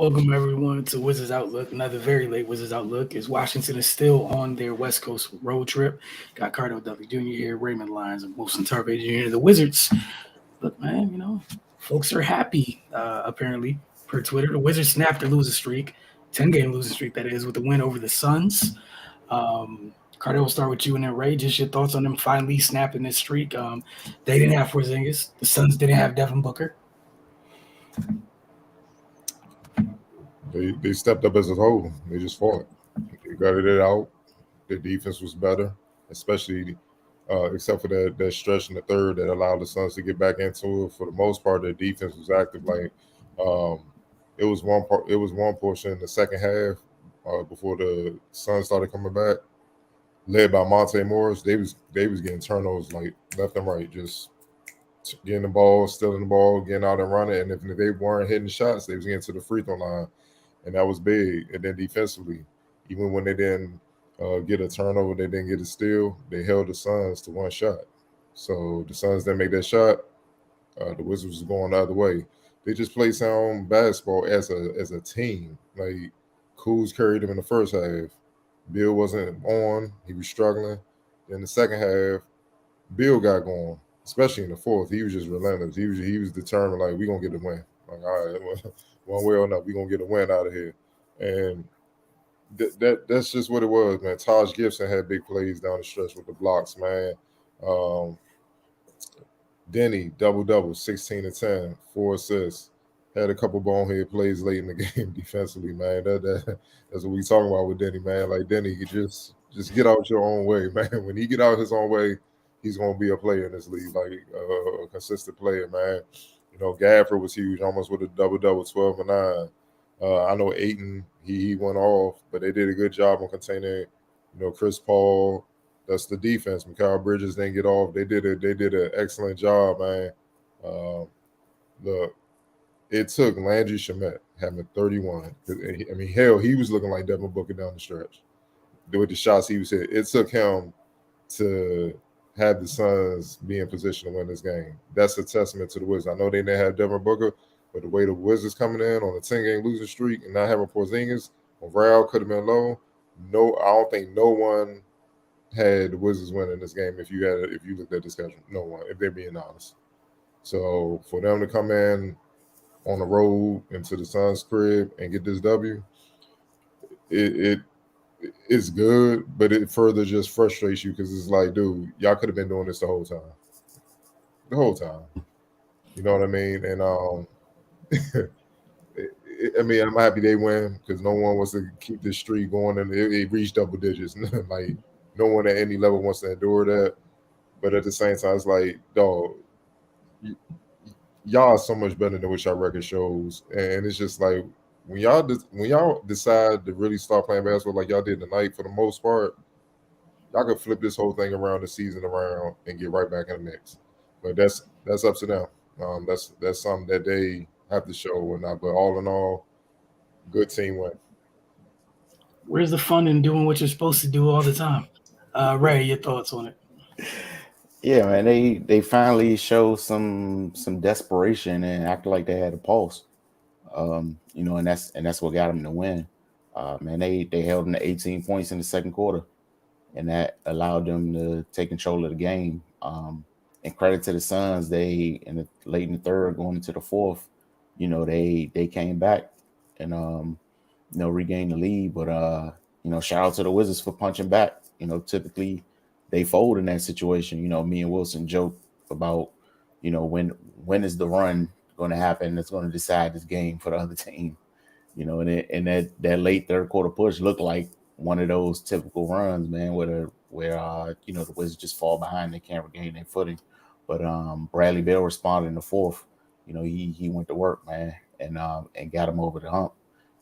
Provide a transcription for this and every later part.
Welcome everyone to Wizards Outlook. Another very late Wizards Outlook is Washington is still on their West Coast road trip. Got Cardo W Jr. here, Raymond Lyons, and Wilson Tarvey Jr. The Wizards. Look, man, folks are happy. Apparently, per Twitter, the Wizards snapped their losing streak, 10-game losing streak that is, with the win over the Suns. Cardo, we'll start with you and then Ray. Just your thoughts on them finally snapping this streak. They didn't have Porzingis. The Suns didn't have Devin Booker. They stepped up as a whole. They just fought. They gutted it out. Their defense was better, especially except for that stretch in the third that allowed the Suns to get back into it. For the most part, their defense was active. Um, it was one part. It was one portion in the second half before the Suns started coming back, led by Monte Morris. They was getting turnovers like left and right, just getting the ball, stealing the ball, getting out and running. And if they weren't hitting shots, they was getting to the free throw line, and that was big. And then defensively, even when they didn't get a turnover, they didn't get a steal, they held the Suns to one shot. So the Suns didn't make that shot. The Wizards was going the other way. They just played sound basketball as a team. Like Kuz carried them in the first half. Bill wasn't on; he was struggling. In the second half, Bill got going, especially in the fourth. He was just relentless. He was determined. Like we gonna get the win. Like all right, one way or another, we gonna get a win out of here. And that's just what it was, man. Taj Gibson had big plays down the stretch with the blocks, man. Um, Denny double double, 16 and 10, 4 assists. Had a couple bonehead plays late in the game defensively, man. That's what we talking about with Denny, man. Like Denny, you just get out your own way, man. When he get out his own way, he's gonna be a player in this league, like a consistent player, man. Gafford was huge, almost with a double double, 12 and 9. I know Aiton, he went off, but they did a good job on containing, Chris Paul. That's the defense. Mikal Bridges didn't get off. They did an excellent job, man. Um, Look, it took Landry Shamet having 31. I mean, hell, he was looking like Devin Booker down the stretch with the shots he was hit. It took him to have the Suns be in position to win this game. That's a testament to the Wizards. I know they didn't have Devin Booker, but the way the Wizards coming in on a 10-game losing streak and not having Porzingis, morale could have been low. No, I don't think no one had the Wizards winning this game if you looked at the schedule. No one, if they're being honest. So for them to come in on the road into the Suns' crib and get this W, it it's good, but it further just frustrates you because it's like, dude, y'all could have been doing this the whole time. The whole time. You know what I mean? And I mean, I'm happy they win because no one wants to keep this streak going, and it reached double digits. Like no one at any level wants to endure that. But at the same time, it's like, dog, y- y'all are so much better than what y'all record shows, and it's just like when y'all decide to really start playing basketball like y'all did tonight, for the most part, y'all could flip this whole thing around, the season around, and get right back in the mix. But that's up to them. That's something that they have to show or not. But all in all, good team win. Where's the fun in doing what you're supposed to do all the time? Ray, your thoughts on it? Yeah, man, they finally showed some desperation and acted like they had a pulse. And that's what got them to win. Man, they held them to 18 points in the second quarter, and that allowed them to take control of the game. And credit to the Suns, they late in the third, going into the fourth, they came back and regained the lead. But shout out to the Wizards for punching back. Typically they fold in that situation. Me and Wilson joke about when is the run going to happen that's going to decide this game for the other team. And that late third quarter push looked like one of those typical runs, man, where the Wizards just fall behind, they can't regain their footing. But Bradley Beal responded in the fourth. He went to work, man, and got him over the hump.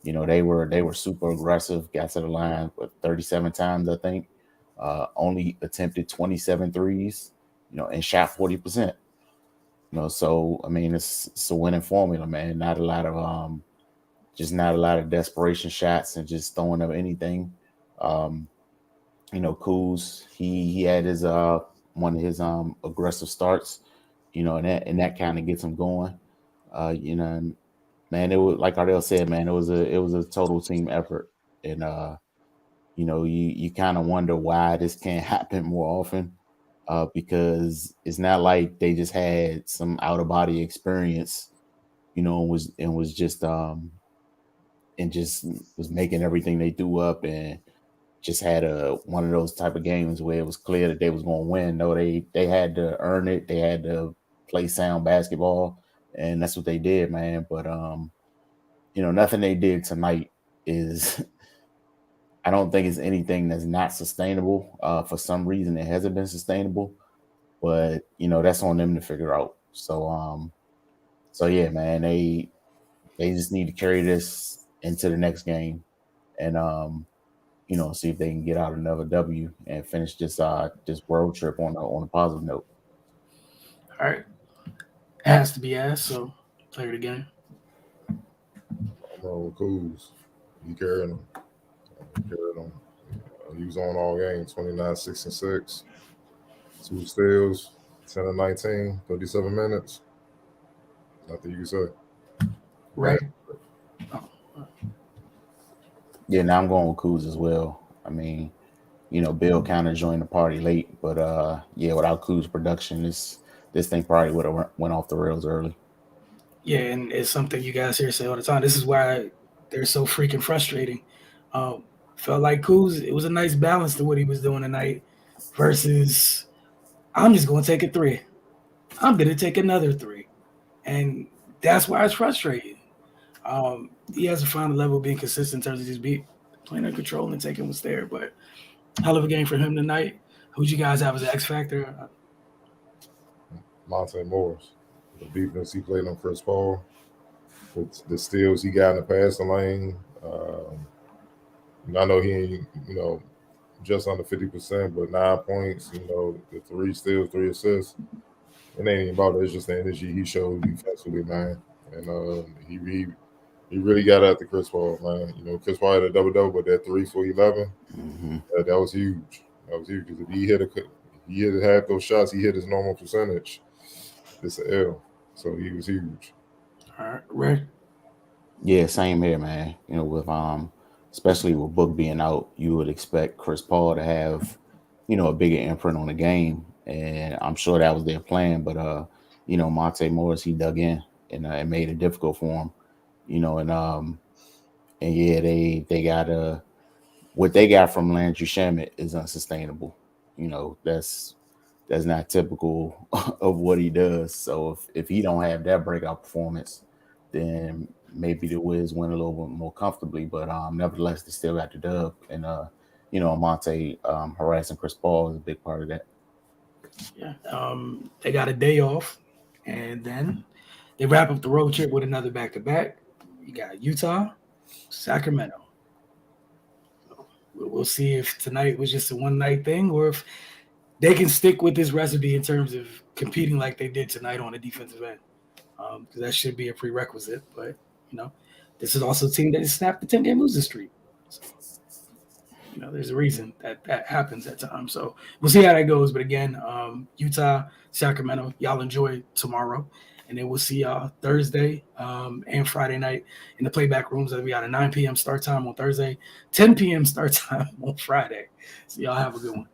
They were super aggressive, got to the line 37 times, I think. Only attempted 27 threes, and shot 40%. So I mean it's a winning formula, man. Not a lot of desperation shots and just throwing up anything. Um, Kuz, he had his one of his aggressive starts, and that kind of gets him going. And man, it was like Ardell said, man, it was a total team effort, and you kind of wonder why this can't happen more often, because it's not like they just had some out of body experience, and was just and just was making everything they threw up and just had a one of those type of games where it was clear that they was going to win. No, they had to earn it. They had to play sound basketball, and that's what they did, man. But nothing they did tonight is I don't think it's anything that's not sustainable. For some reason, it hasn't been sustainable, but that's on them to figure out. So yeah, man, they just need to carry this into the next game, and see if they can get out another W and finish this road trip on a positive note. All right. Has to be asked, so play it again. I'm rolling with Kuz. He carried him. He was on all game, 29, 6, and 6. 2 steals, 10 and 19, 37 minutes. Nothing you can say. Right. Yeah, now I'm going with Kuz as well. I mean, Bill kind of joined the party late, but without Kuz production, this thing probably would have went off the rails early. Yeah, and it's something you guys hear say all the time. This is why they're so freaking frustrating. Felt like Kuz, it was a nice balance to what he was doing tonight versus I'm just going to take a 3. I'm going to take another 3. And that's why it's frustrating. He has to find a level of being consistent in terms of just playing under control and taking what's there. But hell of a game for him tonight. Who'd you guys have as an X factor? Monte Morris. The defense he played on Chris Paul. The steals he got in the passing lane. I know he ain't, just under 50%, but 9 points, the 3 steals, 3 assists. It ain't even about it. It's just the energy he showed defensively, man. And he really got after Chris Paul, man. Chris Paul had a double-double, but that 3 for 11, that was huge. That was huge because if he hit half those shots, he hit his normal percentage. It's an L. So he was huge. All right, Ray. Yeah, same here, man. With especially with Book being out, you would expect Chris Paul to have, a bigger imprint on the game, and I'm sure that was their plan. But Monte Morris, he dug in and it made it difficult for him. And yeah, they got what they got from Landry Shamet is unsustainable. That's not typical of what he does. So if he don't have that breakout performance, then maybe the Wiz win a little bit more comfortably. But nevertheless, they still got the dub. And Monte harassing Chris Paul is a big part of that. Yeah. They got a day off, and then they wrap up the road trip with another back-to-back. You got Utah, Sacramento. We'll see if tonight was just a one-night thing or if they can stick with this recipe in terms of competing like they did tonight on the defensive end. Because that should be a prerequisite. But, this is also a team that has snapped the 10-game losing streak. So, there's a reason that happens at times. So we'll see how that goes. But again, Utah, Sacramento, y'all enjoy tomorrow. And then we'll see y'all Thursday and Friday night in the playback rooms. That'll be at a 9 p.m. start time on Thursday, 10 p.m. start time on Friday. So y'all have a good one.